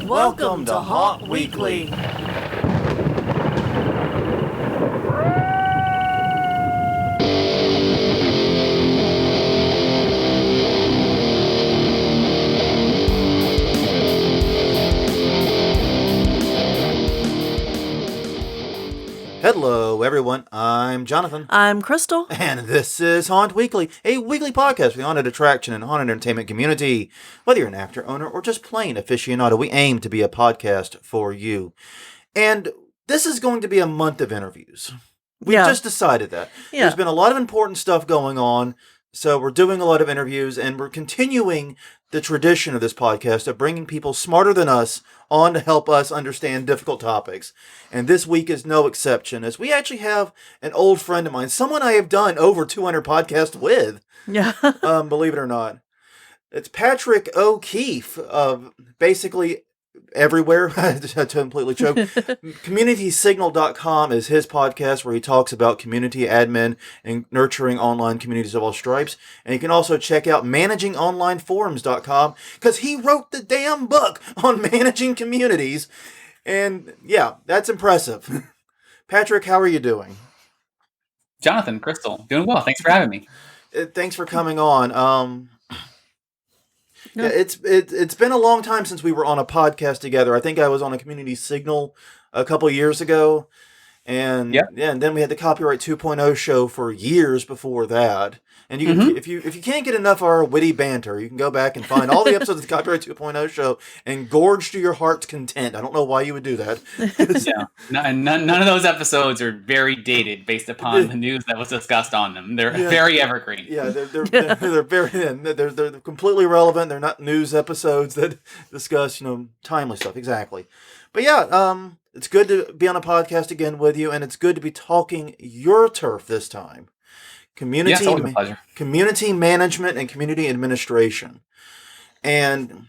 Welcome to Haunt Weekly. Hello, everyone. I'm Jonathan. I'm Crystal. And this is Haunt Weekly, a weekly podcast for the haunted attraction and haunted entertainment community. Whether you're an actor, owner, or just plain aficionado, we aim to be a podcast for you. And this is going to be a month of interviews. We just decided that. Yeah. There's been a lot of important stuff going on, so we're doing a lot of interviews, and we're continuing the tradition of this podcast of bringing people smarter than us on to help us understand difficult topics. And this week is no exception, as we actually have an old friend of mine, someone I have done over 200 podcasts with. Yeah. Believe it or not. It's Patrick O'Keefe, basically everywhere. I completely choked. CommunitySignal.com is his podcast where he talks about community admin and nurturing online communities of all stripes. And you can also check out ManagingOnlineForums.com because he wrote the damn book on managing communities. And yeah, that's impressive. Patrick, how are you doing? Jonathan, Crystal, doing well. Thanks for having me. Thanks for coming on. Yeah, it's been a long time since we were on a podcast together. I think I was on a Community Signal a couple years ago, and and then we had the Copyright 2.0 show for years before that. And you can, if you can't get enough of our witty banter, you can go back and find all the episodes of the Copyright 2.0 show and gorge to your heart's content. I don't know why you would do that. None of those episodes are very dated based upon the news that was discussed on them. They're very evergreen. Yeah, they're very they're completely relevant. They're not news episodes that discuss timely stuff. Exactly. But yeah, it's good to be on a podcast again with you, and it's good to be talking your turf this time. Community management and community administration. And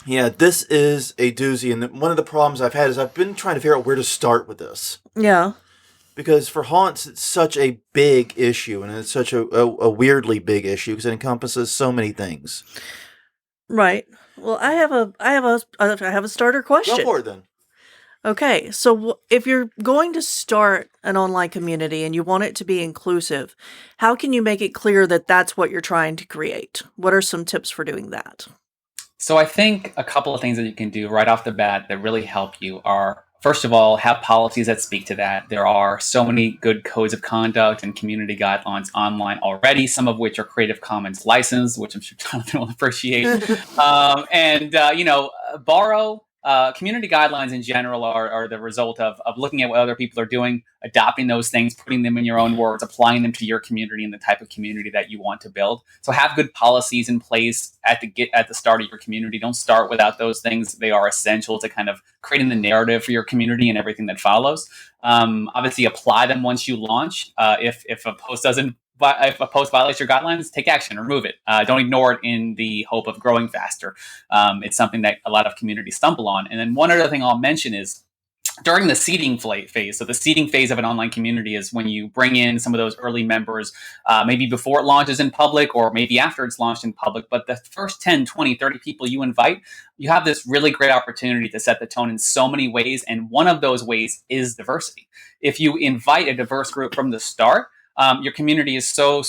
yeah, this is a doozy. And one of the problems I've had is I've been trying to figure out where to start with this. Yeah. Because for haunts, it's such a big issue, and it's such a weirdly big issue because it encompasses so many things. Right. Well, I have a starter question. Go for it then. Okay, so if you're going to start an online community and you want it to be inclusive, how can you make it clear that that's what you're trying to create? What are some tips for doing that? So I think a couple of things that you can do right off the bat that really help you are, first of all, have policies that speak to that. There are so many good codes of conduct and community guidelines online already, some of which are Creative Commons licensed, which I'm sure Jonathan will appreciate. Borrow. Community guidelines in general are the result of looking at what other people are doing, adopting those things, putting them in your own words, applying them to your community and the type of community that you want to build. So have good policies in place at the start of your community. Don't start without those things. They are essential to kind of creating the narrative for your community and everything that follows. Obviously, apply them once you launch. If a post violates your guidelines, take action, remove it. Don't ignore it in the hope of growing faster. It's something that a lot of communities stumble on. And then one other thing I'll mention is during the seeding phase. So the seeding phase of an online community is when you bring in some of those early members, maybe before it launches in public or maybe after it's launched in public. But the first 10, 20, 30 people you invite, you have this really great opportunity to set the tone in so many ways. And one of those ways is diversity. If you invite a diverse group from the start, your community is so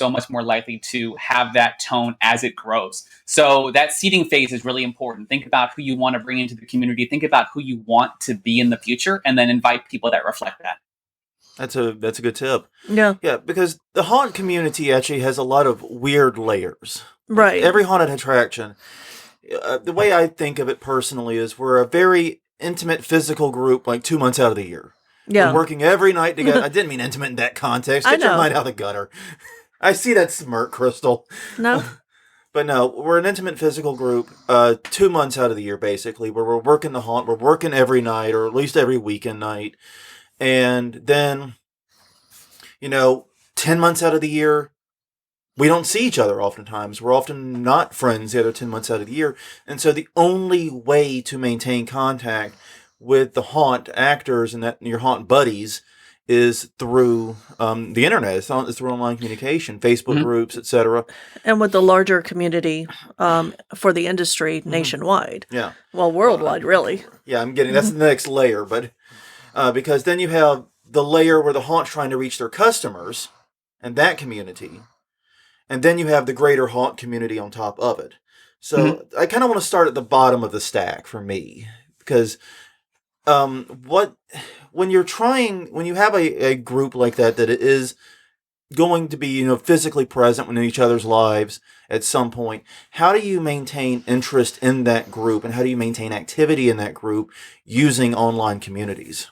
much more likely to have that tone as it grows. So that seeding phase is really important. Think about who you want to bring into the community. Think about who you want to be in the future, and then invite people that reflect that. That's a good tip. Yeah. Yeah, because the haunt community actually has a lot of weird layers. Right. Every haunted attraction, the way I think of it personally is we're a very intimate physical group like 2 months out of the year. Yeah. We're working every night together. I didn't mean intimate in that context. Get your mind out of the gutter. I see that smirk, Crystal. No. But no, we're an intimate physical group 2 months out of the year, basically, where we're working the haunt. We're working every night, or at least every weekend night. And then, 10 months out of the year, we don't see each other oftentimes. We're often not friends the other 10 months out of the year. And so the only way to maintain contact with the haunt actors and your haunt buddies is through the internet. It's through online communication, Facebook Mhm. groups, etc. And with the larger community for the industry nationwide, Yeah. well, worldwide, really. Yeah, I'm getting that's the next layer, but because then you have the layer where the haunt's trying to reach their customers and that community, and then you have the greater haunt community on top of it. So I kind of want to start at the bottom of the stack for me, because what when you have a group like that it is going to be physically present in each other's lives at some point, how do you maintain interest in that group, and how do you maintain activity in that group using online communities?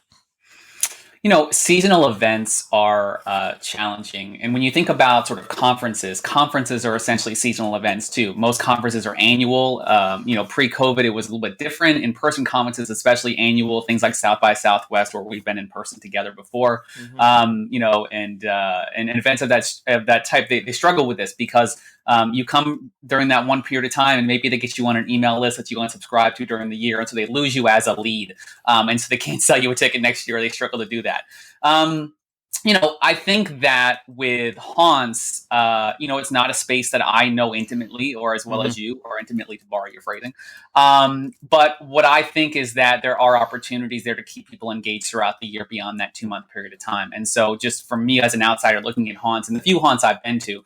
Seasonal events are challenging. And when you think about sort of conferences are essentially seasonal events too. Most conferences are annual. Pre-COVID, it was a little bit different. In-person conferences, especially annual, things like South by Southwest, where we've been in person together before. And events of that type, they struggle with this because you come during that one period of time, and maybe they get you on an email list that you unsubscribe to during the year, and so they lose you as a lead, and so they can't sell you a ticket next year. They struggle to do that. I think that with haunts, it's not a space that I know intimately or as well as you, or intimately, to borrow your phrasing. But what I think is that there are opportunities there to keep people engaged throughout the year beyond that 2-month period of time. And so just for me as an outsider looking at haunts, and the few haunts I've been to,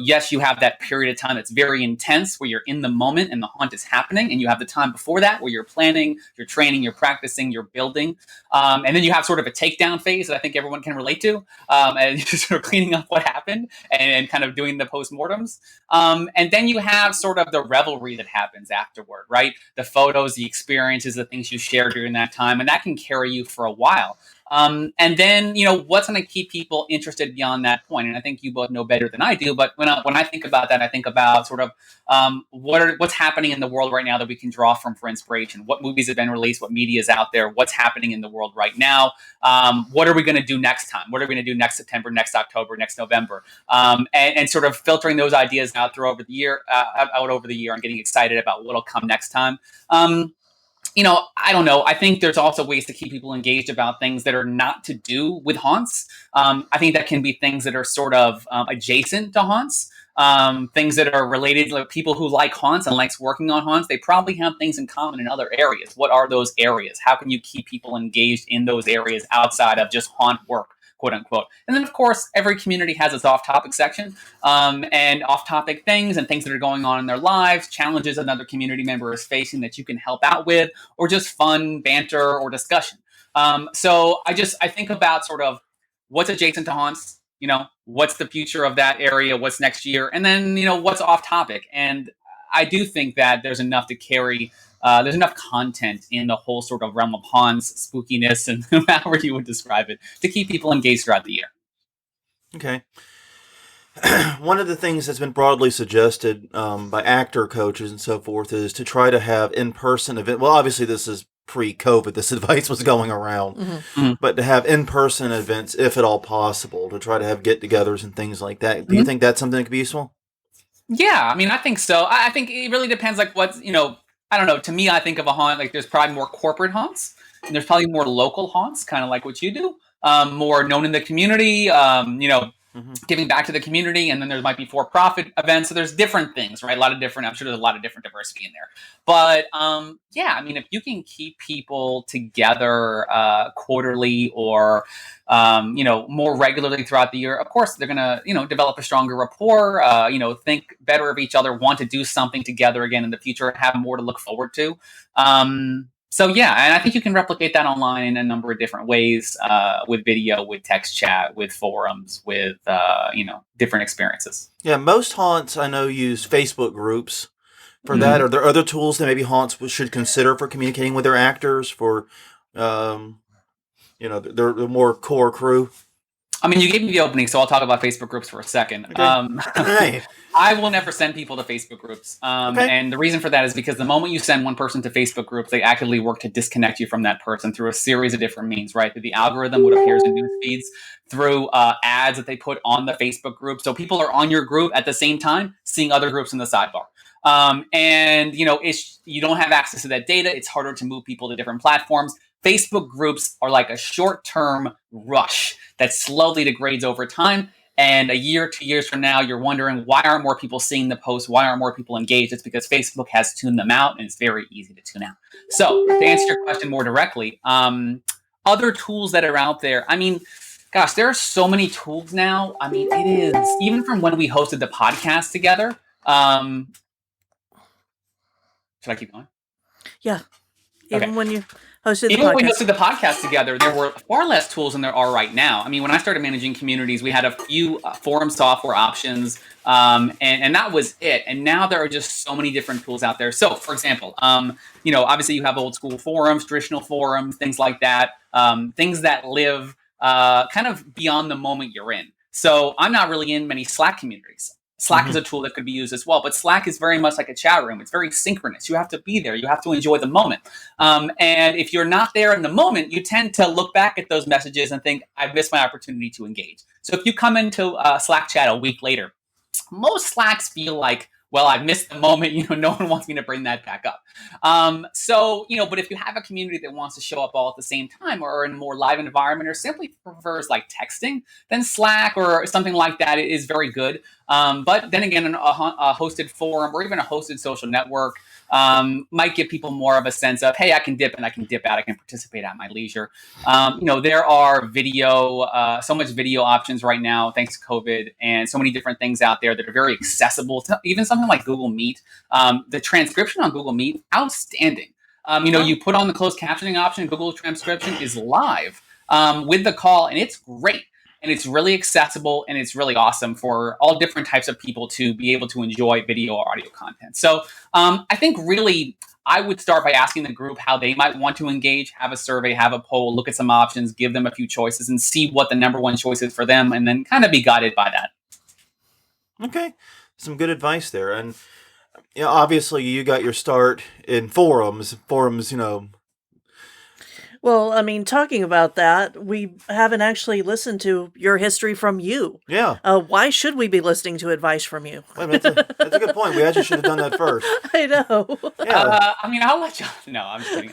yes, you have that period of time that's very intense where you're in the moment and the haunt is happening. And you have the time before that where you're planning, you're training, you're practicing, you're building. And then you have sort of a takedown phase that I think everyone can relate to, and just sort of cleaning up what happened and kind of doing the postmortems. And then you have sort of the revelry that happens afterward, right? The photos, the experiences, the things you share during that time, and that can carry you for a while. And then, what's going to keep people interested beyond that point? And I think you both know better than I do. But when I think about that, I think about sort of what's happening in the world right now that we can draw from for inspiration. What movies have been released? What media is out there? What's happening in the world right now? What are we going to do next time? What are we going to do next September, next October, next November? And sort of filtering those ideas out over the year, and getting excited about what'll come next time. I don't know. I think there's also ways to keep people engaged about things that are not to do with haunts. I think that can be things that are sort of adjacent to haunts. Things that are related, like people who like haunts and likes working on haunts, they probably have things in common in other areas. What are those areas? How can you keep people engaged in those areas outside of just haunt work, quote unquote? And then, of course, every community has its off-topic section, and off-topic things and things that are going on in their lives, challenges another community member is facing that you can help out with, or just fun banter or discussion. So I think about sort of what's adjacent to haunts, what's the future of that area, what's next year, and then, what's off topic. And I do think that there's enough to carry, there's enough content in the whole sort of realm of haunts, spookiness, and however you would describe it, to keep people engaged throughout the year. Okay. One of the things that's been broadly suggested by actor coaches and so forth is to try to have in-person event. Well, obviously this is pre-COVID, this advice was going around, but to have in-person events, if at all possible, to try to have get-togethers and things like that. Do you think that's something that could be useful? Yeah, I mean, I think so. I think it really depends, like what's, I don't know. To me, I think of a haunt, like there's probably more corporate haunts, and there's probably more local haunts, kind of like what you do, more known in the community, giving back to the community, and then there might be for-profit events. So there's different things, right? I'm sure there's a lot of different diversity in there. But yeah, I mean, if you can keep people together quarterly or more regularly throughout the year, of course they're gonna develop a stronger rapport. Think better of each other, want to do something together again in the future, have more to look forward to. So yeah, and I think you can replicate that online in a number of different ways, with video, with text chat, with forums, with different experiences. Yeah, most haunts I know use Facebook groups for that. Are there other tools that maybe haunts should consider for communicating with their actors, for their more core crew? I mean, you gave me the opening, so I'll talk about Facebook groups for a second. Okay. I will never send people to Facebook groups. And the reason for that is because the moment you send one person to Facebook groups, they actively work to disconnect you from that person through a series of different means, right? Through the algorithm, what appears in news feeds, through ads that they put on the Facebook group. So people are on your group at the same time, seeing other groups in the sidebar. And you don't have access to that data. It's harder to move people to different platforms. Facebook groups are like a short-term rush that slowly degrades over time. And a year, 2 years from now, you're wondering, why aren't more people seeing the posts? Why aren't more people engaged? It's because Facebook has tuned them out, and it's very easy to tune out. So to answer your question more directly, other tools that are out there, I mean, gosh, there are so many tools now. I mean, it is, even from when we hosted the podcast together. Should I keep going? Yeah. Even Okay. when you hosted the Even when we podcast. hosted the podcast together, there were far less tools than there are right now. I mean, when I started managing communities, we had a few forum software options, and that was it. And now there are just so many different tools out there. So, for example, obviously you have old school forums, traditional forums, things like that, things that live kind of beyond the moment you're in. So I'm not really in many Slack communities. Slack is a tool that could be used as well, but Slack is very much like a chat room. It's very synchronous. You have to be there. You have to enjoy the moment. And if you're not there in the moment, you tend to look back at those messages and think, I missed my opportunity to engage. So if you come into Slack chat a week later, most Slacks feel like, well, I missed the moment. No one wants me to bring that back up. But if you have a community that wants to show up all at the same time, or in a more live environment, or simply prefers like texting, then Slack or something like that is very good. But then again, a hosted forum or even a hosted social network might give people more of a sense of, hey, I can dip in, I can dip out, I can participate at my leisure. There are so much video options right now, thanks to COVID, and so many different things out there that are very accessible to even something like Google Meet. The transcription on Google Meet, outstanding. You put on the closed captioning option, Google Transcription is live with the call, and it's great. And it's really accessible, and it's really awesome for all different types of people to be able to enjoy video or audio content. So I think really I would start by asking the group how they might want to engage, have a survey, have a poll, look at some options, give them a few choices, and see what the number one choice is for them, and then kind of be guided by that. Okay, some good advice there. And obviously you got your start in forums. Well, I mean, talking about that, we haven't actually listened to your history from you. Yeah. Why should we be listening to advice from you? Wait a minute, that's a good point. We actually should have done that first. I know. Yeah. I'll let you. No, I'm just kidding.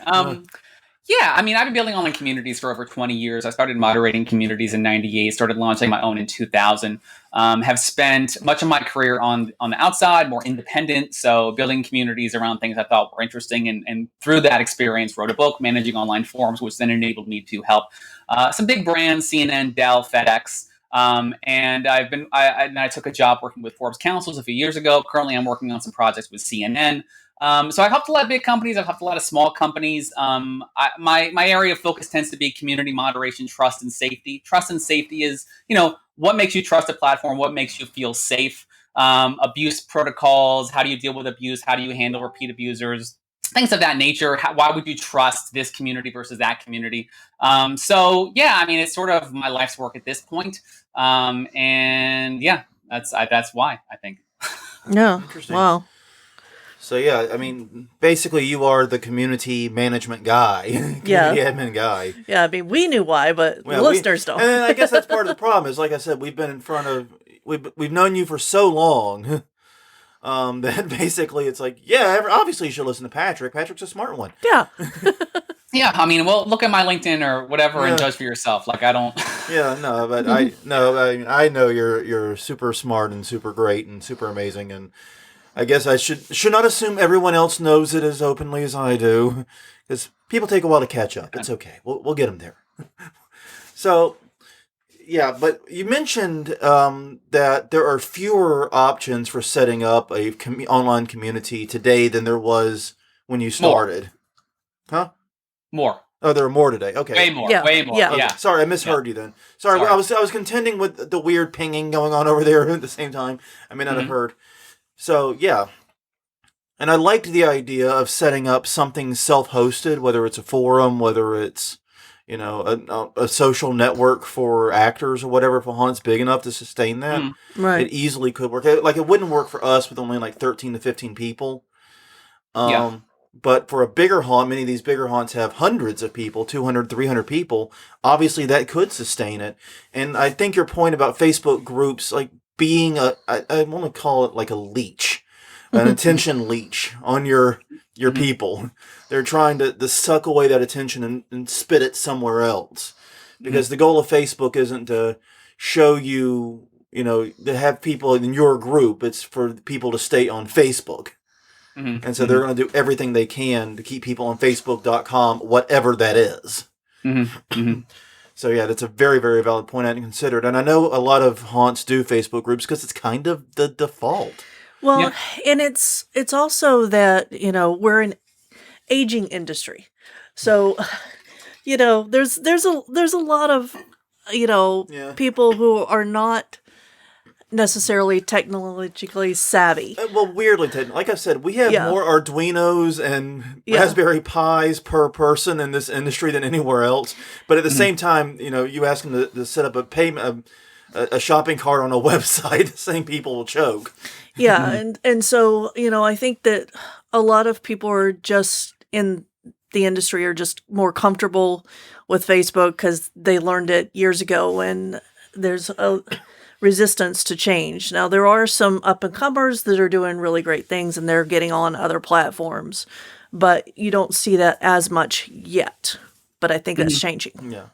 I've been building online communities for over 20 years. I started moderating communities in 98, started launching my own in 2000. Have spent much of my career on the outside, more independent, so building communities around things I thought were interesting. And through that experience, wrote a book, Managing Online Forums, which then enabled me to help some big brands, CNN, Dell, FedEx. And I took a job working with Forbes Councils a few years ago. Currently, I'm working on some projects with CNN. So I've helped a lot of big companies. I've helped a lot of small companies. My area of focus tends to be community moderation, trust, and safety. Trust and safety is, what makes you trust a platform? What makes you feel safe? Abuse protocols. How do you deal with abuse? How do you handle repeat abusers? Things of that nature. Why would you trust this community versus that community? It's sort of my life's work at this point. That's why, I think. Yeah. Interesting. Wow. So yeah, basically you are the community management guy, community admin guy. Yeah, we knew why, but the listeners don't. And I guess that's part of the problem. Is like I said, we've known you for so long that basically it's like, obviously you should listen to Patrick. Patrick's a smart one. Yeah. Yeah, look at my LinkedIn or whatever and judge for yourself. Like, I don't. Yeah, no, but I know you're super smart and super great and super amazing, and I guess I should not assume everyone else knows it as openly as I do, because people take a while to catch up. It's okay. We'll get them there. So, yeah, but you mentioned that there are fewer options for setting up a online community today than there was when you started. Huh? More. Oh, there are more today. Okay. Way more. Yeah. Way more. Yeah. Yeah. Okay. Sorry, I misheard you then. Sorry, I was contending with the weird pinging going on over there at the same time. I may not have heard. So, yeah. And I liked the idea of setting up something self-hosted, whether it's a forum, whether it's, a social network for actors or whatever, if a haunt's big enough to sustain that. Right. It easily could work. Like, it wouldn't work for us with only like 13 to 15 people. But for a bigger haunt, many of these bigger haunts have hundreds of people, 200, 300 people. Obviously, that could sustain it. And I think your point about Facebook groups, like, being I want to call it like a leech, an attention leech on your your people. They're trying to suck away that attention and spit it somewhere else. Because the goal of Facebook isn't to show you, to have people in your group. It's for people to stay on Facebook. And so they're going to do everything they can to keep people on Facebook.com, whatever that is. So yeah, that's a very, very valid point I hadn't considered. And I know a lot of haunts do Facebook groups because it's kind of the default. Well, and it's also that, we're an aging industry. So, there's a lot of, people who are not necessarily technologically savvy. Well, weirdly, Ted, like I said, we have more Arduinos and Raspberry Pis per person in this industry than anywhere else. But at the same time, you ask them to set up a shopping cart on a website, the same people will choke. Yeah, and so, I think that a lot of people are just in the industry are just more comfortable with Facebook because they learned it years ago, and there's a resistance to change. Now, there are some up-and-comers that are doing really great things, and they're getting on other platforms, but you don't see that as much yet. But I think that's changing. Yeah.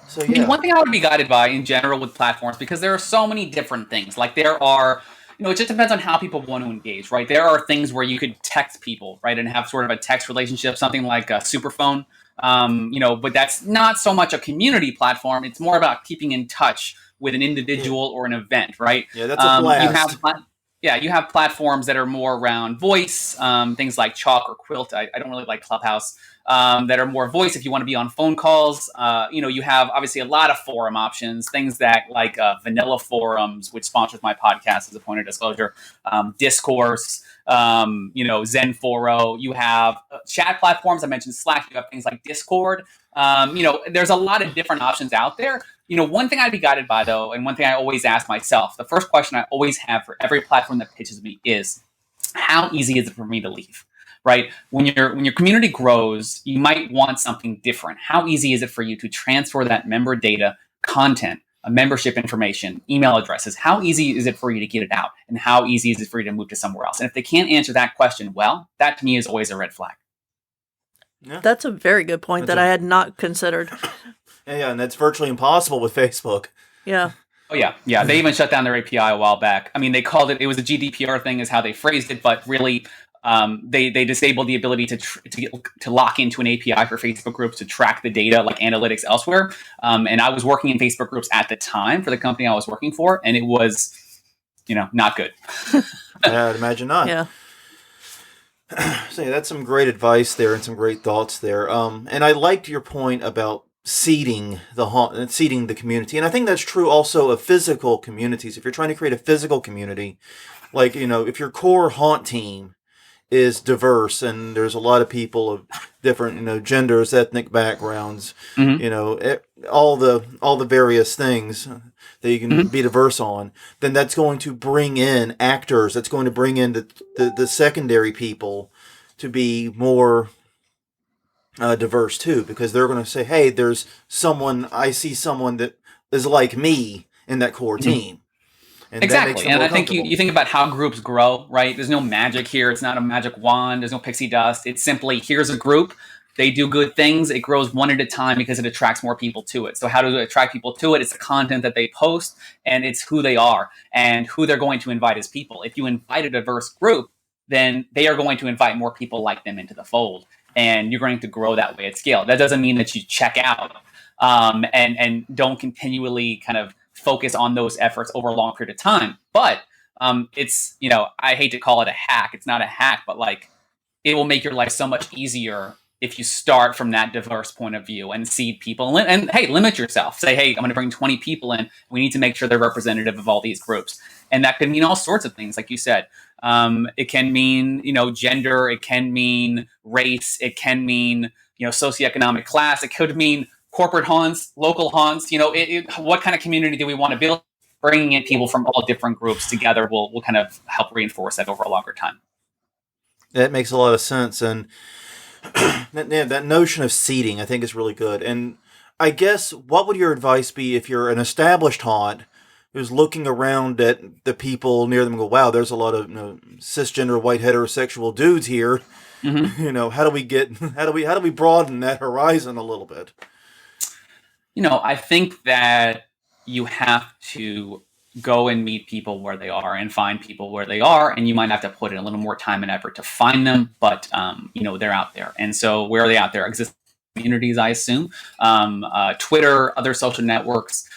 So, I mean, one thing I would be guided by in general with platforms, because there are so many different things. Like there are, it just depends on how people want to engage, right? There are things where you could text people, right, and have sort of a text relationship, something like a Superphone, but that's not so much a community platform. It's more about keeping in touch with an individual or an event, right? Yeah, that's a blast. You have platforms that are more around voice, things like Chalk or Quilt. I don't really like Clubhouse, that are more voice if you want to be on phone calls. You have obviously a lot of forum options, things that like Vanilla Forums, which sponsors my podcast as a point of disclosure, Discourse, Zenforo. You have chat platforms. I mentioned Slack. You have things like Discord. There's a lot of different options out there. One thing I'd be guided by, though, and one thing I always ask myself, the first question I always have for every platform that pitches me is, how easy is it for me to leave? Right? When your community grows, you might want something different. How easy is it for you to transfer that member data, content, membership information, email addresses? How easy is it for you to get it out? And how easy is it for you to move to somewhere else? And if they can't answer that question well, that to me is always a red flag. Yeah. That's a very good point that I had not considered. Yeah, and that's virtually impossible with Facebook. Yeah. Oh, yeah. They even shut down their API a while back. I mean, they called it was a GDPR thing is how they phrased it, but really they disabled the ability to lock into an API for Facebook groups to track the data like analytics elsewhere. And I was working in Facebook groups at the time for the company I was working for, and it was, not good. Yeah, I'd imagine not. Yeah. So that's some great advice there and some great thoughts there. And I liked your point about seeding the community. And I think that's true also of physical communities. If you're trying to create a physical community, like, if your core haunt team is diverse and there's a lot of people of different, genders, ethnic backgrounds, all the various things that you can be diverse on, then that's going to bring in actors. That's going to bring in the secondary people to be more diverse too, because they're going to say, hey, I see someone that is like me in that core team. And exactly. And I think you think about how groups grow, right? There's no magic here. It's not a magic wand. There's no pixie dust. It's simply, here's a group. They do good things. It grows one at a time because it attracts more people to it. So how do it attract people to it? It's the content that they post, and it's who they are and who they're going to invite as people. If you invite a diverse group, then they are going to invite more people like them into the fold. And you're going to grow that way at scale. That doesn't mean that you check out and don't continually kind of focus on those efforts over a long period of time. But it's, I hate to call it a hack. It's not a hack, but like it will make your life so much easier if you start from that diverse point of view and seed people. And hey, limit yourself. Say, hey, I'm going to bring 20 people in. We need to make sure they're representative of all these groups. And that can mean all sorts of things, like you said. It can mean, gender. It can mean race. It can mean, socioeconomic class. It could mean corporate haunts, local haunts. What kind of community do we want to build? Bringing in people from all different groups together will kind of help reinforce that over a longer time. That makes a lot of sense. And that notion of seeding, I think, is really good. And I guess, what would your advice be if you're an established haunt who's looking around at the people near them and go, wow, there's a lot of cisgender, white, heterosexual dudes here. Mm-hmm. How do we get how do we broaden that horizon a little bit? I think that you have to go and meet people where they are and find people where they are, and you might have to put in a little more time and effort to find them, but they're out there. And so where are they out there? Existing communities, I assume. Twitter, other social networks.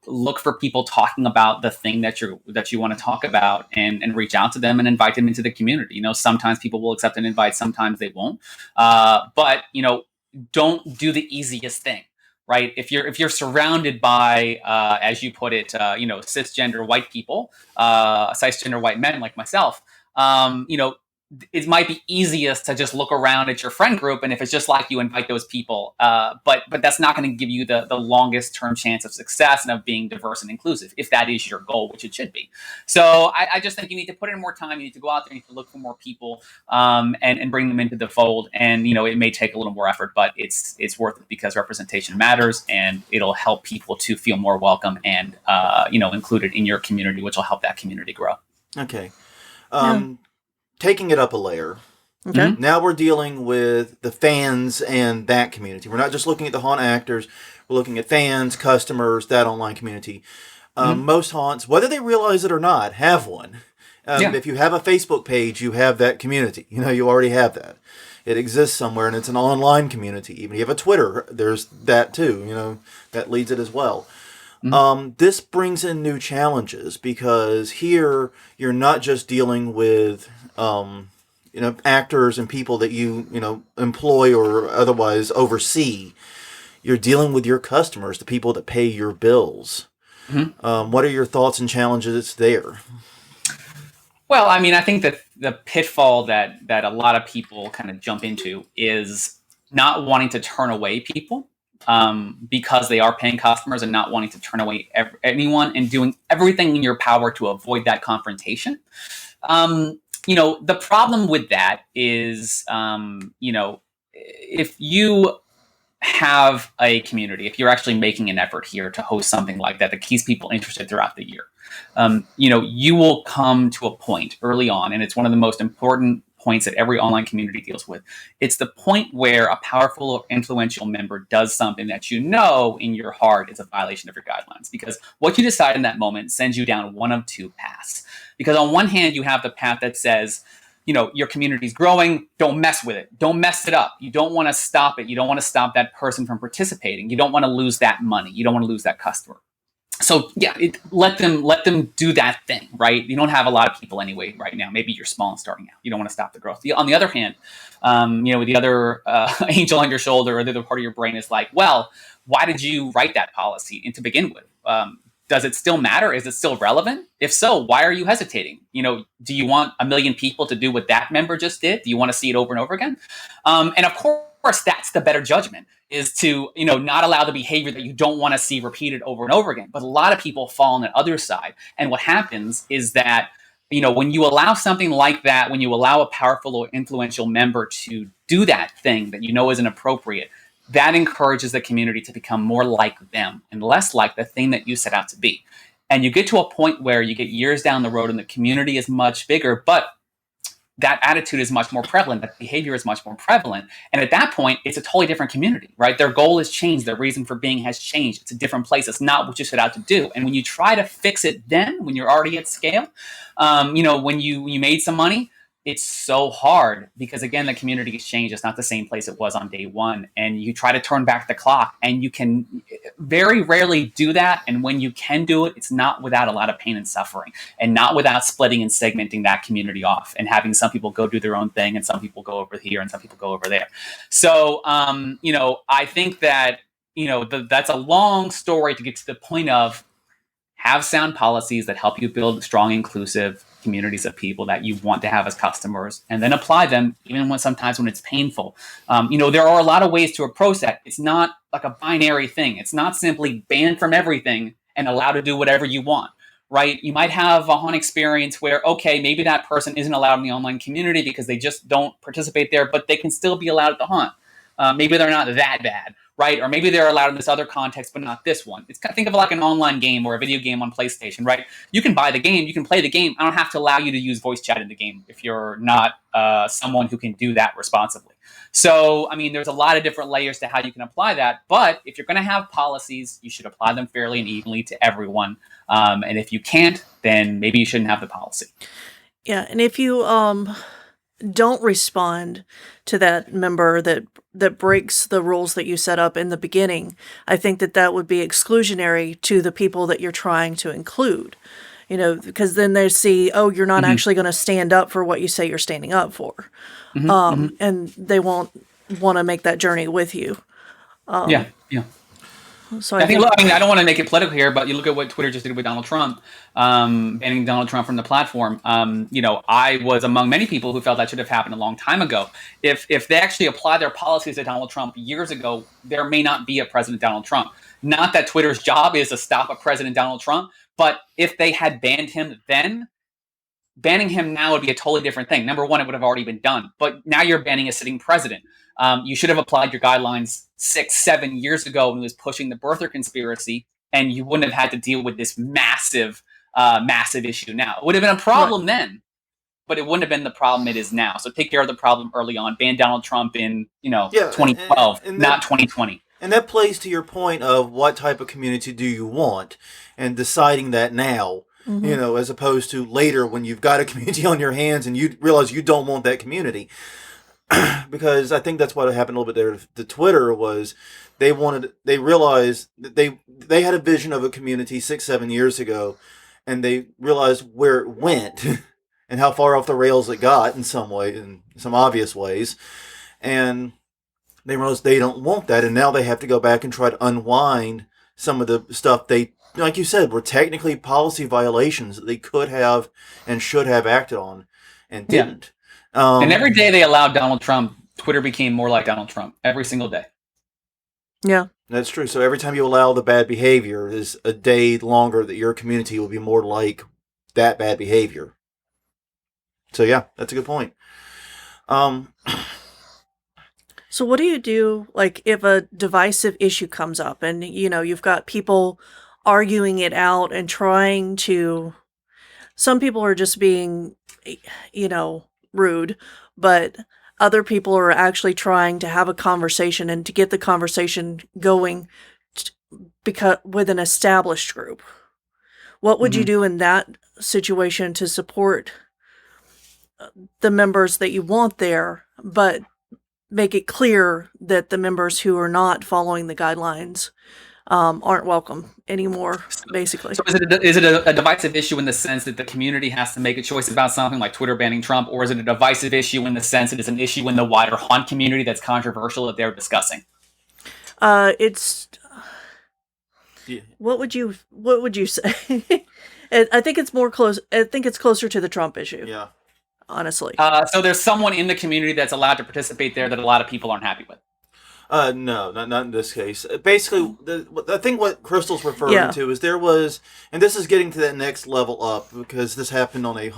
Look for people talking about the thing that you want to talk about, and reach out to them and invite them into the community. Sometimes people will accept an invite, sometimes they won't. But don't do the easiest thing. Right? If you're surrounded by, as you put it, cisgender white people, cisgender white men like myself, it might be easiest to just look around at your friend group, and if it's just like you, invite those people. But that's not going to give you the longest term chance of success and of being diverse and inclusive, if that is your goal, which it should be. So I just think you need to put in more time. You need to go out there. You need to look for more people, and bring them into the fold. And it may take a little more effort, but it's worth it, because representation matters, and it'll help people to feel more welcome and included in your community, which will help that community grow. Okay. Taking it up a layer. Okay. Now we're dealing with the fans and that community. We're not just looking at the haunt actors. We're looking at fans, customers, that online community. Most haunts, whether they realize it or not, have one. If you have a Facebook page, you have that community. You already have that. It exists somewhere, and it's an online community. Even if you have a Twitter, there's that too. That leads it as well. This brings in new challenges, because here you're not just dealing with actors and people that you employ or otherwise oversee. You're dealing with your customers, the people that pay your bills. What are your thoughts and challenges there? Well, I think that the pitfall that a lot of people kind of jump into is not wanting to turn away people, because they are paying customers, and not wanting to turn away anyone, and doing everything in your power to avoid that confrontation. The problem with that is, if you have a community, if you're actually making an effort here to host something like that keeps people interested throughout the year, you will come to a point early on, and it's one of the most important points that every online community deals with. It's the point where a powerful or influential member does something that in your heart is a violation of your guidelines, because what you decide in that moment sends you down one of two paths. Because on one hand, you have the path that says, your community's growing, don't mess with it. Don't mess it up. You don't want to stop it. You don't want to stop that person from participating. You don't want to lose that money. You don't want to lose that customer. So let them do that thing, right? You don't have a lot of people anyway right now. Maybe you're small and starting out. You don't want to stop the growth. On the other hand, with the other angel on your shoulder, or the other part of your brain is like, well, why did you write that policy to begin with? Does it still matter? Is it still relevant? If so, why are you hesitating? Do you want 1 million people to do what that member just did? Do you want to see it over and over again? And of course, that's the better judgment, is to not allow the behavior that you don't want to see repeated over and over again. But a lot of people fall on the other side, and what happens is that when you allow something like that, when you allow a powerful or influential member to do that thing that is inappropriate, that encourages the community to become more like them and less like the thing that you set out to be. And you get to a point where you get years down the road and the community is much bigger, but that attitude is much more prevalent, that behavior is much more prevalent. And at that point, it's a totally different community, right? Their goal has changed. Their reason for being has changed. It's a different place. It's not what you set out to do. And when you try to fix it then, when you're already at scale, when you made some money, it's so hard, because again, the community has changed. It's not the same place it was on day one. And you try to turn back the clock, and you can very rarely do that. And when you can do it, it's not without a lot of pain and suffering, and not without splitting and segmenting that community off, and having some people go do their own thing, and some people go over here, and some people go over there. So, I think that, that's a long story to get to the point of have sound policies that help you build strong, inclusive communities of people that you want to have as customers, and then apply them even sometimes when it's painful. There are a lot of ways to approach that. It's not like a binary thing. It's not simply banned from everything and allowed to do whatever you want, right? You might have a haunt experience where, okay, maybe that person isn't allowed in the online community because they just don't participate there, but they can still be allowed at the haunt. maybe they're not that bad, right? Or maybe they're allowed in this other context, but not this one. It's think of it like an online game or a video game on PlayStation, right? You can buy the game, you can play the game. I don't have to allow you to use voice chat in the game if you're not someone who can do that responsibly. So, I mean, there's a lot of different layers to how you can apply that. But if you're going to have policies, you should apply them fairly and evenly to everyone. And if you can't, then maybe you shouldn't have the policy. Yeah, and if you don't respond to that member that breaks the rules that you set up in the beginning, I think that would be exclusionary to the people that you're trying to include. Because then they see, oh, you're not actually going to stand up for what you say you're standing up for. And they won't want to make that journey with you. Yeah. So I don't want to make it political here, but you look at what Twitter just did with Donald Trump, banning Donald Trump from the platform. I was among many people who felt that should have happened a long time ago. If they actually applied their policies to Donald Trump years ago, there may not be a President Donald Trump. Not that Twitter's job is to stop a President Donald Trump, but if they had banned him then, banning him now would be a totally different thing. Number one, it would have already been done. But now you're banning a sitting president. You should have applied your guidelines 6-7 years ago when he was pushing the birther conspiracy, and you wouldn't have had to deal with this massive issue now. It would have been a problem then, but it wouldn't have been the problem it is now. So take care of the problem early on. Ban Donald Trump in 2012, and not 2020. And that plays to your point of what type of community do you want, and deciding that now, as opposed to later when you've got a community on your hands and you realize you don't want that community. Because I think that's what happened a little bit there to Twitter was they realized that they had a vision of a community 6-7 years ago, and they realized where it went and how far off the rails it got in some obvious ways. And they realized they don't want that, and now they have to go back and try to unwind some of the stuff they, like you said, were technically policy violations that they could have and should have acted on and didn't. And every day they allowed Donald Trump, Twitter became more like Donald Trump every single day. Yeah. That's true. So every time you allow the bad behavior is a day longer that your community will be more like that bad behavior. So yeah, that's a good point. So what do you do, like, if a divisive issue comes up and, you've got people arguing it out and trying to, some people are just being, rude, but other people are actually trying to have a conversation and to get the conversation going because with an established group. What would you do in that situation to support the members that you want there, but make it clear that the members who are not following the guidelines aren't welcome anymore, basically? So is it a divisive issue in the sense that the community has to make a choice about something like Twitter banning Trump, or is it a divisive issue in the sense that it's an issue in the wider haunt community that's controversial that they're discussing? It's what would you say? I think it's more close. I think it's closer to the Trump issue. Yeah. Honestly. So there's someone in the community that's allowed to participate there that a lot of people aren't happy with. No, not in this case. Basically, I think what Crystal's referring to is there was, and this is getting to that next level up because this happened on a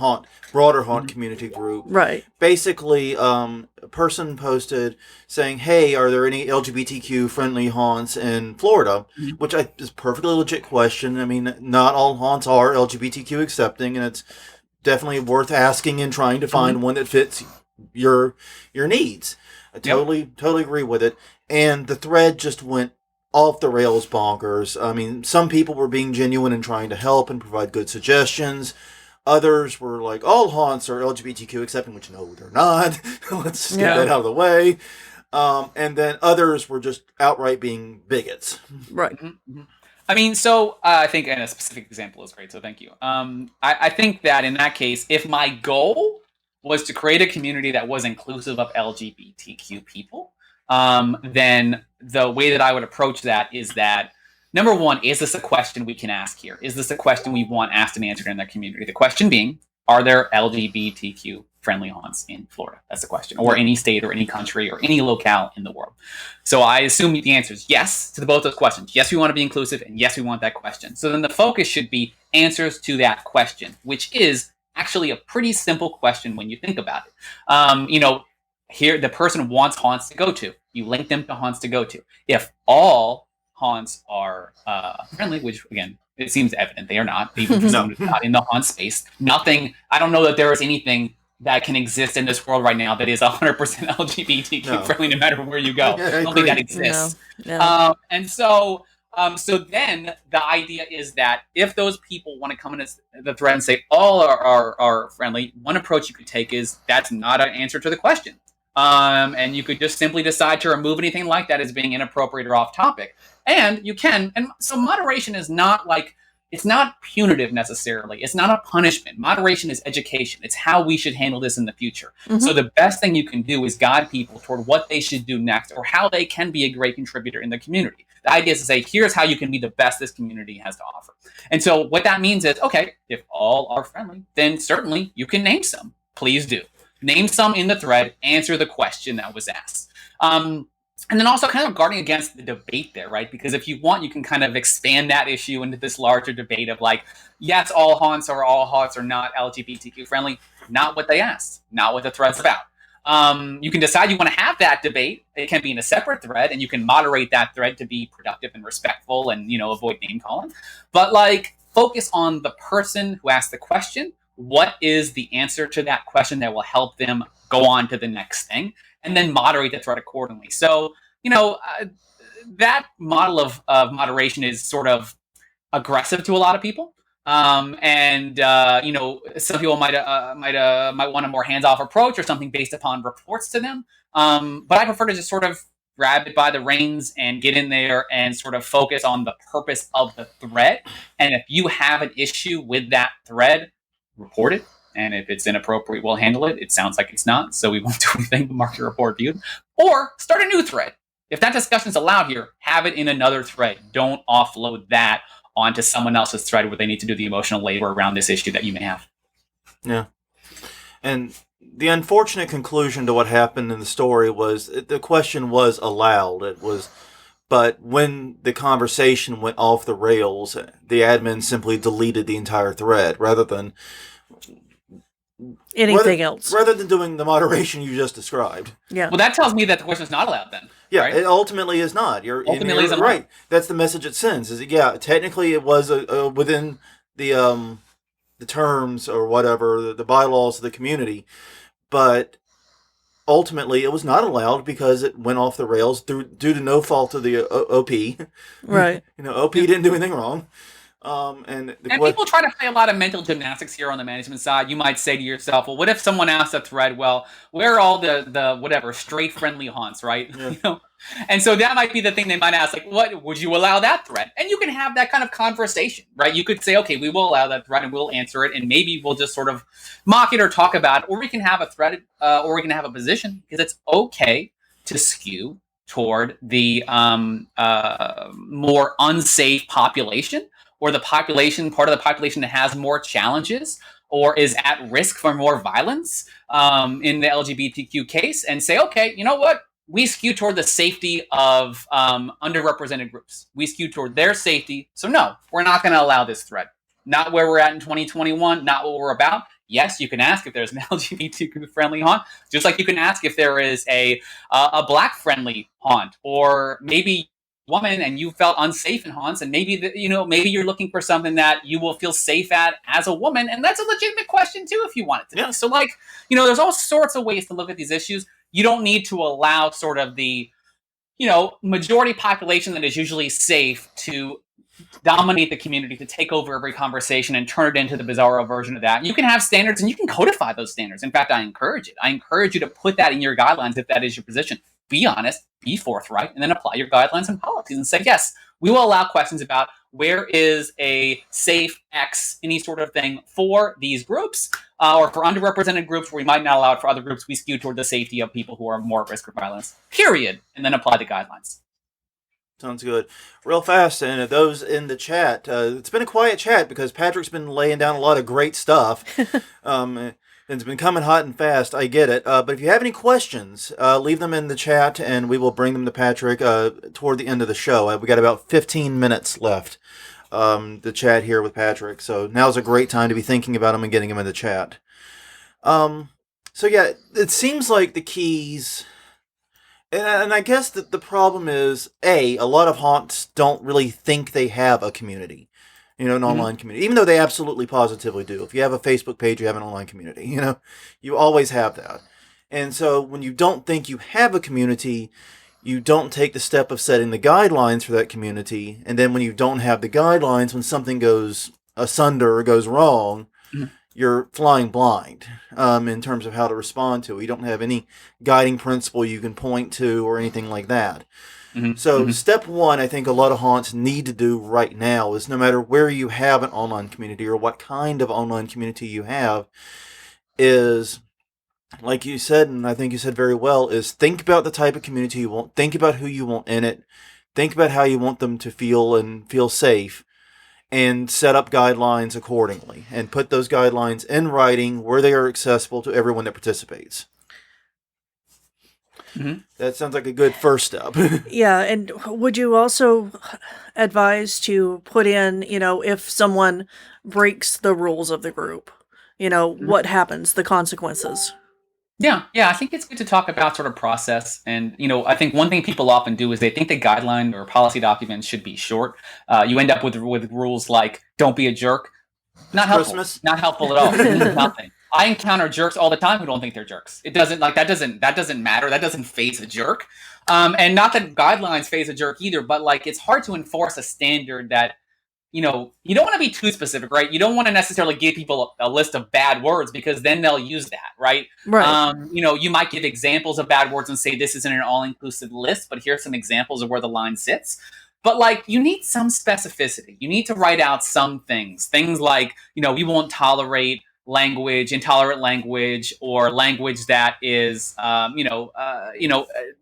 broader haunt community group. Right. Basically, a person posted saying, "Hey, are there any LGBTQ friendly haunts in Florida?" Which is a perfectly legit question. I mean, not all haunts are LGBTQ accepting, and it's definitely worth asking and trying to find one that fits your needs. I totally agree with it. And the thread just went off the rails bonkers. I mean, some people were being genuine and trying to help and provide good suggestions. Others were like, all haunts are LGBTQ accepting, which no, they're not. Let's get that out of the way. And then others were just outright being bigots. Right. I mean, so I think, and a specific example is great, so thank you. I think that in that case, if my goal was to create a community that was inclusive of LGBTQ people, then the way that I would approach that is that, number one, is this a question we can ask here? Is this a question we want asked and answered in their community? The question being, are there LGBTQ friendly haunts in Florida? That's the question. Or any state or any country or any locale in the world. So I assume the answer is yes to both those questions. Yes, we want to be inclusive, and yes, we want that question. So then the focus should be answers to that question, which is actually a pretty simple question when you think about it. here the person wants haunts to go to. You link them to haunts to go to. If all haunts are friendly, which again, it seems evident they are not. Even for someone who's not in the haunt space, nothing. I don't know that there is anything that can exist in this world right now that is 100% LGBTQ friendly, no matter where you go. I don't think that exists. No. And so then the idea is that if those people want to come in as the thread and say all are friendly, one approach you could take is that's not an answer to the question. And you could just simply decide to remove anything like that as being inappropriate or off topic. And you can. And so moderation is not like, it's not punitive necessarily. It's not a punishment. Moderation is education. It's how we should handle this in the future. Mm-hmm. So the best thing you can do is guide people toward what they should do next or how they can be a great contributor in the community. The idea is to say, here's how you can be the best this community has to offer. And so what that means is, okay, if all are friendly, then certainly you can name some. Please do. Name some in the thread, answer the question that was asked. And then also kind of guarding against the debate there, right? Because if you want, you can kind of expand that issue into this larger debate of like, yes, all haunts are not LGBTQ friendly. Not what they asked, not what the thread's about. You can decide you want to have that debate. It can be in a separate thread, and you can moderate that thread to be productive and respectful and, avoid name calling. But like, focus on the person who asked the question. What is the answer to that question that will help them go on to the next thing? And then moderate the thread accordingly. So, that model of moderation is sort of aggressive to a lot of people. Some people might want a more hands-off approach or something based upon reports to them. But I prefer to just sort of grab it by the reins and get in there and sort of focus on the purpose of the thread. And if you have an issue with that thread, report it. And if it's inappropriate, we'll handle it. It sounds like it's not, so we won't do anything but mark your report viewed. Or start a new thread. If that discussion is allowed here, have it in another thread. Don't offload that onto someone else's thread where they need to do the emotional labor around this issue that you may have. Yeah. And the unfortunate conclusion to what happened in the story was the question was allowed. But when the conversation went off the rails, the admin simply deleted the entire thread rather than anything else. Rather than doing the moderation you just described. Yeah. Well, that tells me that the question is not allowed then. Yeah, right? It ultimately is not. You're right. That's the message it sends. Technically it was within the terms or whatever, the bylaws of the community, but ultimately it was not allowed because it went off the rails due to no fault of the OP. Right. OP didn't do anything wrong. And people try to play a lot of mental gymnastics here on the management side. You might say to yourself, well, what if someone asked a thread, well, where are all the whatever straight friendly haunts, right? Yeah. And so that might be the thing they might ask, like, what would you allow that thread? And you can have that kind of conversation, right? You could say, okay, we will allow that thread and we'll answer it, and maybe we'll just sort of mock it or talk about it, or we can have a thread, or we can have a position, because it's okay to skew toward the more unsafe population, or the population, part of the population that has more challenges or is at risk for more violence in the LGBTQ case, and say, okay, you know what? We skew toward the safety of underrepresented groups. We skew toward their safety. So no, we're not going to allow this thread. Not where we're at in 2021, not what we're about. Yes, you can ask if there's an LGBTQ-friendly haunt, just like you can ask if there is a Black-friendly haunt, or maybe woman and you felt unsafe in haunts, and maybe maybe you're looking for something that you will feel safe at as a woman, and that's a legitimate question too if you want it to be. So there's all sorts of ways to look at these issues. You don't need to allow sort of the majority population that is usually safe to dominate the community, to take over every conversation and turn it into the bizarro version of that. You can have standards and you can codify those standards. In fact, I encourage it. I encourage you to put that in your guidelines if that is your position. Be honest, be forthright, and then apply your guidelines and policies and say, yes, we will allow questions about where is a safe X, any sort of thing for these groups, or for underrepresented groups where we might not allow it for other groups. We skew toward the safety of people who are more at risk for violence, period, and then apply the guidelines. Sounds good. Real fast, and those in the chat, it's been a quiet chat because Patrick's been laying down a lot of great stuff. And it's been coming hot and fast. I get it. But if you have any questions, leave them in the chat, and we will bring them to Patrick toward the end of the show. We got about 15 minutes left to chat here with Patrick. So now's a great time to be thinking about him and getting him in the chat. So yeah, it seems like the keys, and I guess that the problem is a lot of haunts don't really think they have a community, an Hmm. online community, even though they absolutely positively do. If you have a Facebook page, you have an online community. You always have that. And so when you don't think you have a community, you don't take the step of setting the guidelines for that community. And then when you don't have the guidelines, when something goes asunder or goes wrong, you're flying blind in terms of how to respond to it. You don't have any guiding principle you can point to or anything like that. Hmm. So, Hmm. step one, I think a lot of haunts need to do right now is no matter where you have an online community or what kind of online community you have, is like you said, and I think you said very well, is think about the type of community you want, think about who you want in it, think about how you want them to feel and feel safe, and set up guidelines accordingly and put those guidelines in writing where they are accessible to everyone that participates. Hmm. That sounds like a good first step. Yeah, and would you also advise to put in, if someone breaks the rules of the group, what happens, the consequences? Yeah, I think it's good to talk about sort of process. And, I think one thing people often do is they think the guideline or policy documents should be short. You end up with rules like don't be a jerk. Not helpful. Christmas. Not helpful at all. It means nothing. I encounter jerks all the time who don't think they're jerks. It doesn't that doesn't matter. That doesn't phase a jerk. And not that guidelines phase a jerk either, but like it's hard to enforce a standard that you don't want to be too specific, right? You don't want to necessarily give people a list of bad words because then they'll use that, right? Right. You might give examples of bad words and say this isn't an all-inclusive list, but here's some examples of where the line sits. But like you need some specificity. You need to write out some things like we won't tolerate intolerant language, or language that is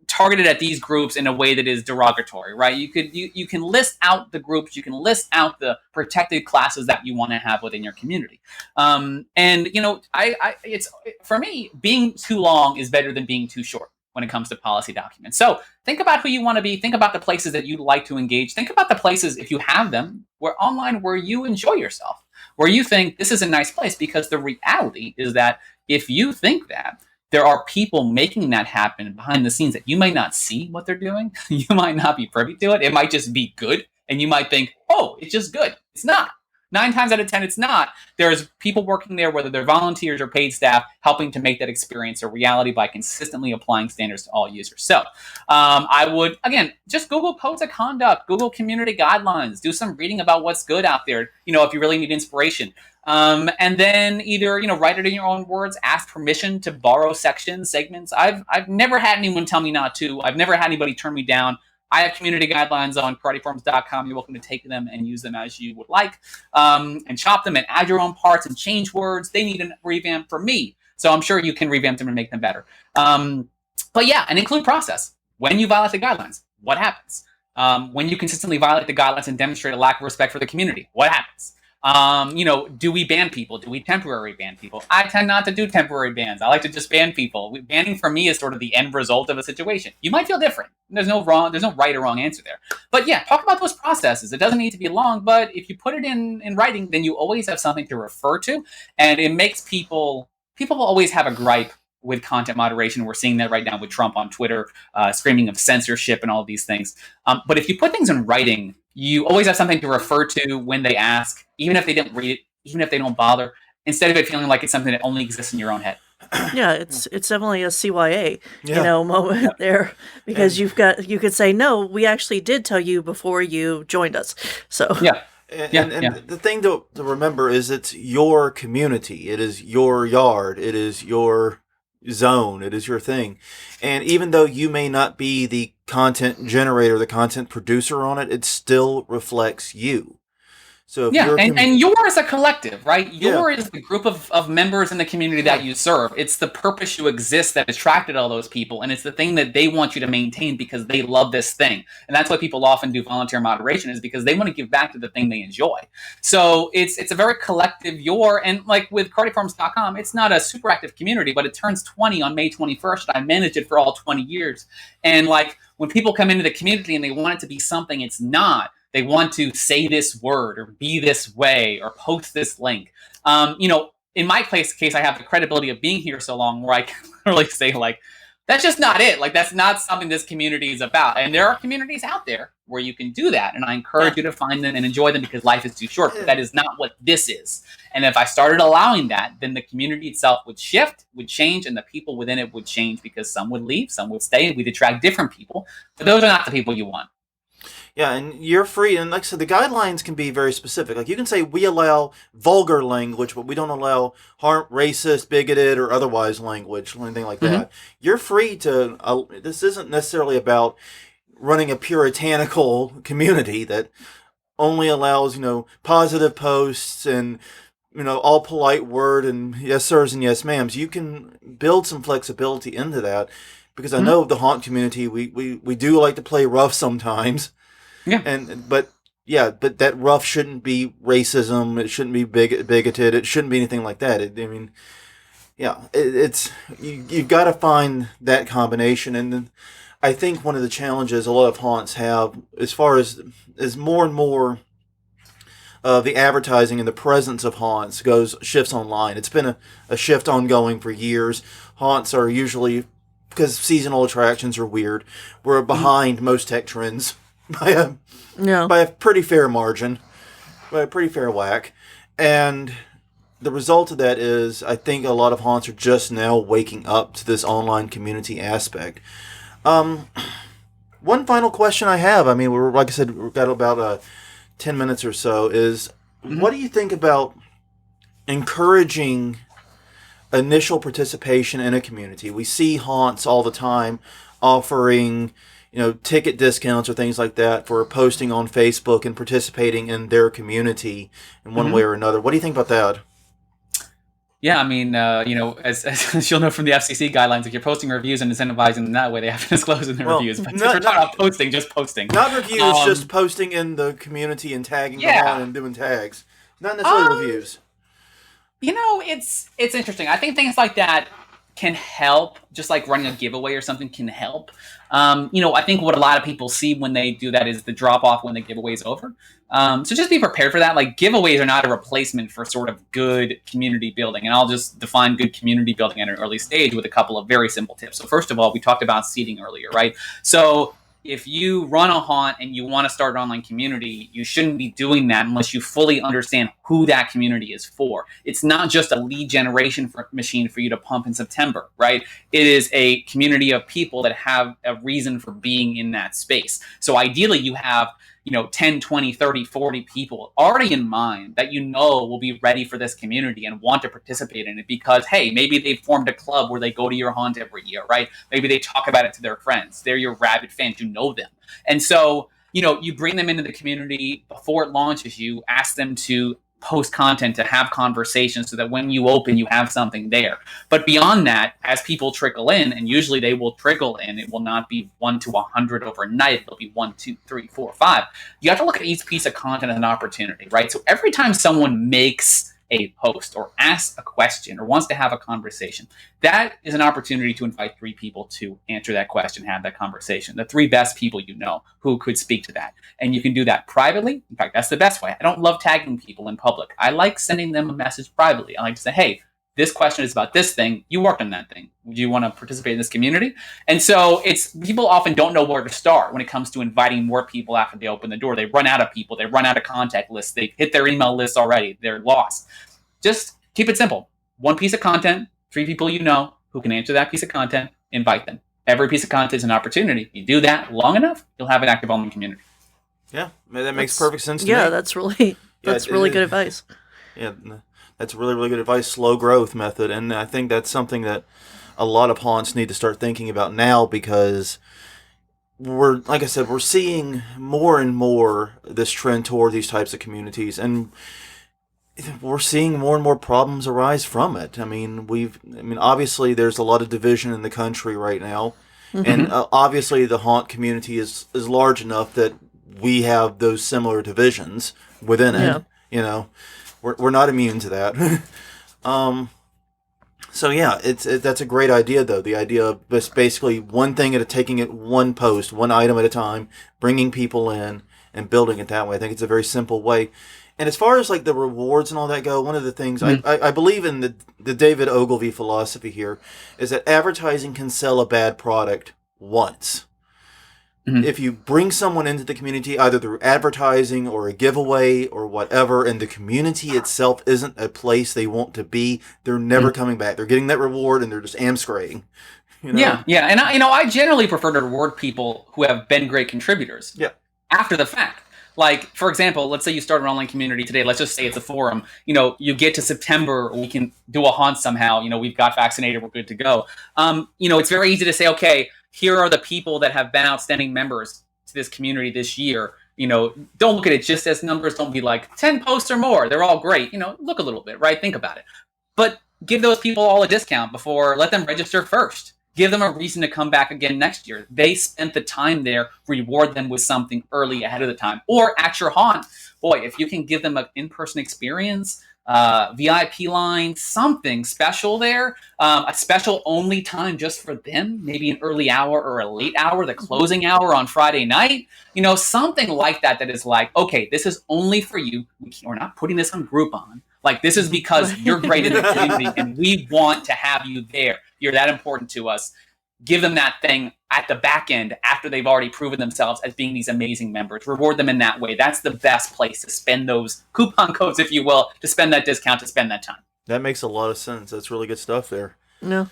targeted at these groups in a way that is derogatory, right? You can list out the groups, you can list out the protected classes that you want to have within your community. And I it's for me, being too long is better than being too short when it comes to policy documents. So think about who you want to be. Think about the places that you'd like to engage. Think about the places, if you have them, where you enjoy yourself, where you think this is a nice place. Because the reality is that if you think that, there are people making that happen behind the scenes that you might not see what they're doing. You might not be privy to it. It might just be good. And you might think, oh, it's just good. It's not. 9 times out of 10, it's not. There's people working there, whether they're volunteers or paid staff, helping to make that experience a reality by consistently applying standards to all users. So I would, again, just Google codes of conduct, Google community guidelines, do some reading about what's good out there, if you really need inspiration. And then either, write it in your own words, ask permission to borrow sections, segments. I've never had anyone tell me not to. I've never had anybody turn me down. I have community guidelines on karateforums.com. You're welcome to take them and use them as you would like, and chop them and add your own parts and change words. They need a revamp for me. So I'm sure you can revamp them and make them better. But yeah, and include process. When you violate the guidelines, what happens? When you consistently violate the guidelines and demonstrate a lack of respect for the community, what happens? Do we ban people? Do we temporary ban people? I tend not to do temporary bans. I like to just ban people. Banning for me is sort of the end result of a situation. You might feel different. There's no right or wrong answer there. But yeah, talk about those processes. It doesn't need to be long, but if you put it in writing, then you always have something to refer to, and it makes people will always have a gripe with content moderation. We're seeing that right now with Trump on Twitter, screaming of censorship and all of these things. But if you put things in writing, you always have something to refer to when they ask, even if they didn't read it, even if they don't bother, instead of it feeling like it's something that only exists in your own head. Yeah, it's definitely a CYA, Yeah. moment there, because you could say, no, we actually did tell you before you joined us. So Yeah. And the thing to remember is it's your community. It is your yard. It is your zone. It is your thing. And even though you may not be the content generator, the content producer on it, it still reflects you. So if Yeah, you're and you're as a collective, right? Yeah. You're is the group of members in the community that you serve. It's the purpose you exist that attracted all those people, and it's the thing that they want you to maintain because they love this thing. And that's why people often do volunteer moderation, is because they want to give back to the thing they enjoy. So it's a very collective and like with karateforums.com, it's not a super active community, but it turns 20 on May 21st, and I managed it for all 20 years. And like when people come into the community and they want it to be something it's not, they want to say this word or be this way or post this link. in my case, I have the credibility of being here so long where I can literally say, like, that's just not it. Like, that's not something this community is about. And there are communities out there where you can do that. And I encourage you to find them and enjoy them because life is too short. But that is not what this is. And if I started allowing that, then the community itself would shift, would change, and the people within it would change because some would leave, some would stay, and we'd attract different people. But those are not the people you want. Yeah, and you're free. And like I said, the guidelines can be very specific. Like you can say we allow vulgar language, but we don't allow racist, bigoted, or otherwise language, or anything like that. You're free to. This isn't necessarily about running a puritanical community that only allows positive posts and all polite word and yes sirs and yes ma'ams. You can build some flexibility into that because I know the haunt community we do like to play rough sometimes. Yeah. But that rough shouldn't be racism. It shouldn't be bigoted. It shouldn't be anything like that. You've got to find that combination. And I think one of the challenges a lot of haunts have, as far as more and more of the advertising and the presence of haunts shifts online. It's been a shift ongoing for years. Haunts are usually, because seasonal attractions are weird, we're behind most tech trends. By a pretty fair margin, by a pretty fair whack. And the result of that is I think a lot of haunts are just now waking up to this online community aspect. One final question I have, like I said, we've got about 10 minutes or so, is what do you think about encouraging initial participation in a community? We see haunts all the time offering ticket discounts or things like that for posting on Facebook and participating in their community in one way or another. What do you think about that? Yeah, as you'll know from the FCC guidelines, if you're posting reviews and incentivizing them that way, they have to disclose in the reviews. But if you're talking about posting, just posting. Not reviews, just posting in the community and tagging them on and doing tags. Not necessarily reviews. It's interesting. I think things like that can help, just like running a giveaway or something can help. I think what a lot of people see when they do that is the drop off when the giveaway is over. So just be prepared for that. Like, giveaways are not a replacement for sort of good community building. And I'll just define good community building at an early stage with a couple of very simple tips. So first of all, we talked about seeding earlier, right? So if you run a haunt and you want to start an online community, you shouldn't be doing that unless you fully understand who that community is for. It's not just a lead generation machine for you to pump in September, right? It is a community of people that have a reason for being in that space. So ideally you have 10, 20, 30, 40 people already in mind that will be ready for this community and want to participate in it because, hey, maybe they formed a club where they go to your haunt every year, right? Maybe they talk about it to their friends. They're your rabid fans. You know them. And so, you bring them into the community before it launches. You ask them to post content, to have conversations so that when you open, you have something there. But beyond that, as people trickle in, and usually they will trickle in, it will not be 1 to 100 overnight. It'll be 1, 2, 3, 4, 5. You have to look at each piece of content as an opportunity, right? So every time someone makes a post or asks a question or wants to have a conversation, that is an opportunity to invite 3 people to answer that question, have that conversation. The 3 best people who could speak to that. And you can do that privately. In fact, that's the best way. I don't love tagging people in public. I like sending them a message privately. I like to say, hey, this question is about this thing. You worked on that thing. Do you want to participate in this community? And so people often don't know where to start when it comes to inviting more people after they open the door. They run out of people. They run out of contact lists. They hit their email list already. They're lost. Just keep it simple. 1 piece of content, 3 people who can answer that piece of content, invite them. Every piece of content is an opportunity. You do that long enough, you'll have an active online community. Yeah, that makes perfect sense to me. Yeah, that's really good advice. Yeah, that's really, really good advice. Slow growth method. And I think that's something that a lot of haunts need to start thinking about now because like I said, we're seeing more and more this trend toward these types of communities. And we're seeing more and more problems arise from it. Obviously there's a lot of division in the country right now. And obviously the haunt community is large enough that we have those similar divisions within it. We're not immune to that. So yeah, that's a great idea though. The idea of just basically one thing taking it one post, one item at a time, bringing people in and building it that way. I think it's a very simple way. And as far as like the rewards and all that go, one of the things Mhm. I believe in the David Ogilvy philosophy here is that advertising can sell a bad product once. Mhm. If you bring someone into the community either through advertising or a giveaway or whatever, and the community itself isn't a place they want to be, they're never coming back. They're getting that reward and they're just amscraying. You know? Yeah, yeah, and I generally prefer to reward people who have been great contributors. Yeah. After the fact, like for example, let's say you start an online community today. Let's just say it's a forum. You get to September, we can do a haunt somehow. We've got vaccinated, we're good to go. It's very easy to say, okay, here are the people that have been outstanding members to this community this year. Don't look at it just as numbers. Don't be like 10 posts or more. They're all great. Look a little bit, right? Think about it, but give those people all a discount before. Let them register first. Give them a reason to come back again next year. They spent the time there. Reward them with something early ahead of the time. Or at your haunt, boy, if you can give them an in-person experience, VIP line, something special there, a special only time just for them, maybe an early hour or a late hour, the closing hour on Friday night, something like that is like, okay, this is only for you. We're not putting this on Groupon. Like, this is because you're great in the community and we want to have you there. You're that important to us. Give them that thing at the back end after they've already proven themselves as being these amazing members. Reward them in that way. That's the best place to spend those coupon codes, if you will, to spend that discount, to spend that time. That makes a lot of sense. That's really good stuff there. No.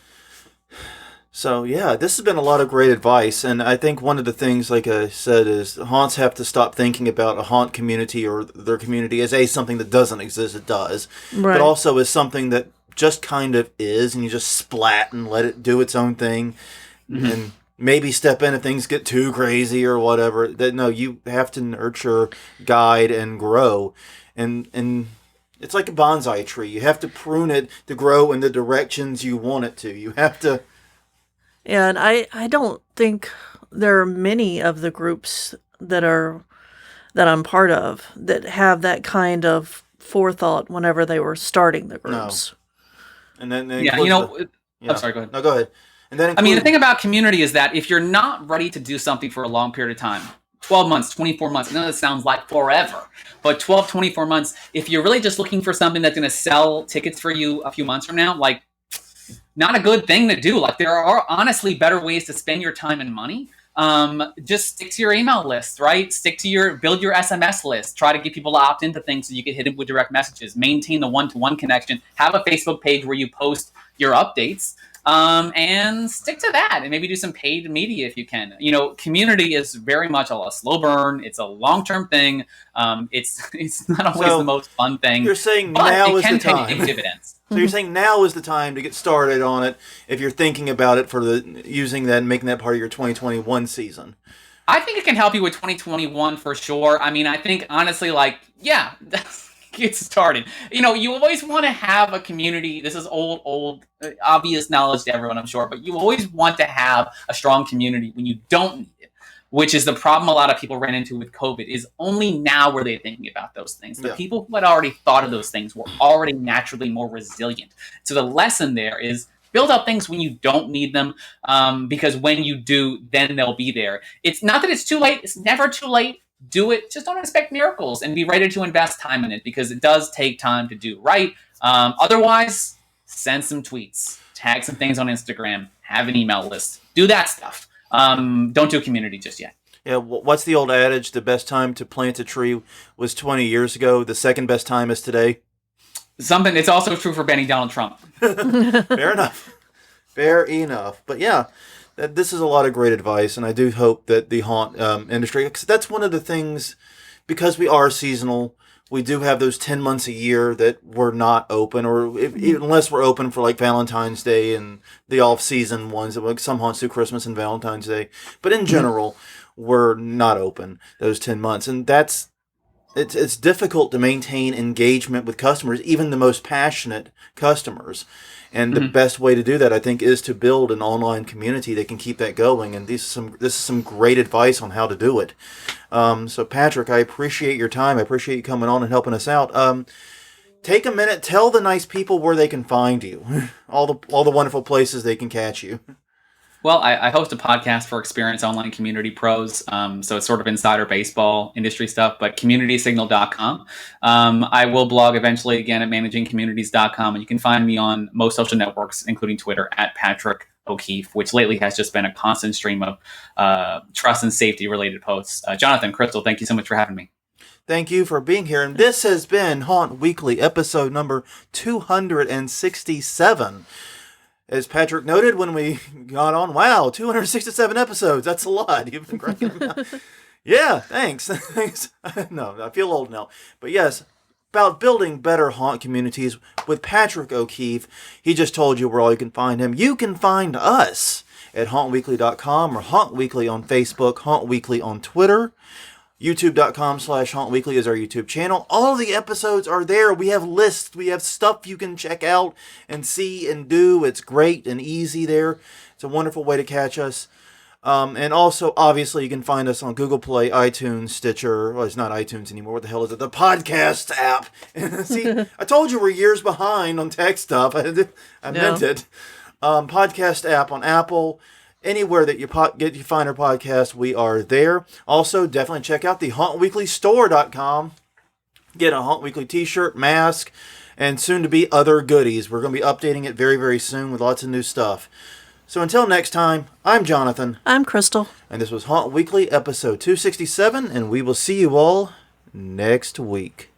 So, yeah, this has been a lot of great advice. And I think one of the things, like I said, is haunts have to stop thinking about a haunt community or their community as something that doesn't exist. It does. Right. But also as something that just kind of is, and you just splat and let it do its own thing. And maybe step in if things get too crazy or whatever. That no, you have to nurture, guide, and grow. And it's like a bonsai tree. You have to prune it to grow in the directions you want it to. You have to... Yeah, and I don't think there are many of the groups that I'm part of that have that kind of forethought whenever they were starting the groups. And then Yeah, I'm sorry, go ahead. No, go ahead. And then the thing about community is that if you're not ready to do something for a long period of time, 12 months, 24 months, I know that sounds like forever, but 12, 24 months, if you're really just looking for something that's going to sell tickets for you a few months from now, like, not a good thing to do. Like, there are honestly better ways to spend your time and money. Just stick to your email list, right? Build your SMS list. Try to get people to opt into things so you can hit them with direct messages. Maintain the one-to-one connection. Have a Facebook page where you post your updates. And stick to that, and maybe do some paid media if you can. Community is very much a slow burn. It's a long-term thing. It's not always the most fun thing. You're saying but now it is can the time. pay dividends. So you're saying now is the time to get started on it if you're thinking about it for using that and making that part of your 2021 season. I think it can help you with 2021 for sure. I think honestly, get started. You always want to have a community. This is old, obvious knowledge to everyone, I'm sure, but you always want to have a strong community when you don't need it, which is the problem a lot of people ran into with COVID. Is only now were they thinking about those things. The people who had already thought of those things were already naturally more resilient. So the lesson there is build up things when you don't need them, because when you do, then they'll be there. It's not that it's too late. It's never too late. Do it. Just don't expect miracles, and be ready to invest time in it, because it does take time to do right. Otherwise, send some tweets, tag some things on Instagram, have an email list, do that stuff. Don't do community just yet. Yeah, what's the old adage? The best time to plant a tree was 20 years ago. The second best time is today. It's also true for banning Donald Trump. Fair enough. Fair enough. But yeah, this is a lot of great advice, and I do hope that the haunt industry, because that's one of the things, because we are seasonal, we do have those 10 months a year that we're not open, or unless we're open for like Valentine's Day and the off-season ones, like some haunts do Christmas and Valentine's Day. But in general, we're not open those 10 months. And it's difficult to maintain engagement with customers, even the most passionate customers. And the best way to do that, I think, is to build an online community that can keep that going. And this is some great advice on how to do it. So, Patrick, I appreciate your time. I appreciate you coming on and helping us out. Take a minute, tell the nice people where they can find you, all the wonderful places they can catch you. Well, I host a podcast for experienced online community pros. So it's sort of insider baseball industry stuff, but communitysignal.com. I will blog eventually again at managingcommunities.com. And you can find me on most social networks, including Twitter, at Patrick O'Keefe, which lately has just been a constant stream of trust and safety related posts. Jonathan, Crystal, thank you so much for having me. Thank you for being here. And this has been Haunt Weekly, episode number 267. As Patrick noted when we got on, wow, 267 episodes. That's a lot. You've been cracking them out. Yeah, thanks. Thanks. No, I feel old now. But yes, about building better haunt communities with Patrick O'Keefe. He just told you where all you can find him. You can find us at hauntweekly.com or Haunt Weekly on Facebook, Haunt Weekly on Twitter. YouTube.com/HauntWeekly is our YouTube channel. All the episodes are there. We have lists. We have stuff you can check out and see and do. It's great and easy there. It's a wonderful way to catch us. And also, obviously, you can find us on Google Play, iTunes, Stitcher. Well, it's not iTunes anymore. What the hell is it? The podcast app. See, I told you we're years behind on tech stuff. I meant it. Podcast app on Apple. Anywhere that you find our podcast, we are there. Also, definitely check out the HauntWeeklyStore.com. Get a Haunt Weekly t-shirt, mask, and soon to be other goodies. We're going to be updating it very, very soon with lots of new stuff. So until next time, I'm Jonathan. I'm Crystal. And this was Haunt Weekly, episode 267, and we will see you all next week.